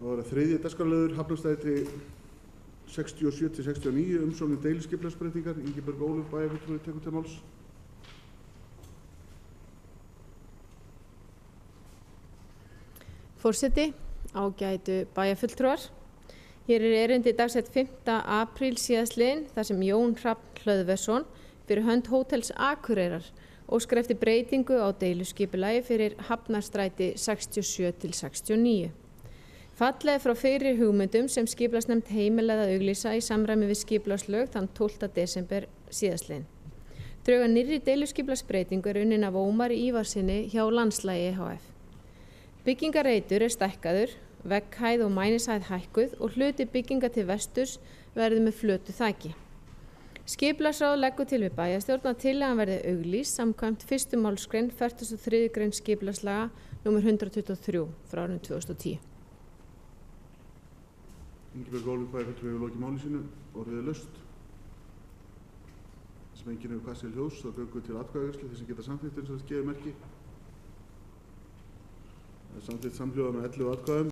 Það var þriðji dagskrárliður, Hafnarstræti 67 til 69, umsókn deiliskipulagsbreytingar. Ingibjörg Ólöf, bæjarfulltrúi, tekur til máls. Forseti, ágætu bæjarfulltrúar. Hér erindi dagsett 5. apríl síðastliðinn þar sem Jón Hrafn Hlöðversson fyrir hönd Hótels Akureyrar óskar eftir breytingu á deiluskipulagi fyrir Hafnarstræti 67 til 69. Fallið frá fyrri hugmyndum sem skipulagsnefnd heimilaði að auglýsa í samræmi við skipulagslög þann 12. desember síðastliðinn. Drög að nýrri deiluskipulagsbreytingu unnin af Ómari Ívarsinni hjá Landslagi ehf. Byggingareitur stækkaður, vegghæð og mænishæð hækkuð og hluti bygginga til vesturs verður með flötu þaki. Skipulagsráð leggur til við bæjarstjórn að tillagan verði auglýst samkvæmt 1. málsgrein 43. grein skipulagslaga nr. 123 frá árinu 2010. Ingibjörg Ólöf, bæjarfulltrúi, hefur lokið máli sínu. Orðið er laust. Þar sem enginn hefur kastað til hljóðs, þá göngum við til atkvæðagreiðslu þeir sem geta samþykkt eins og þetta gefur merki. Það er samþykkt samhljóða með 11 atkvæðum.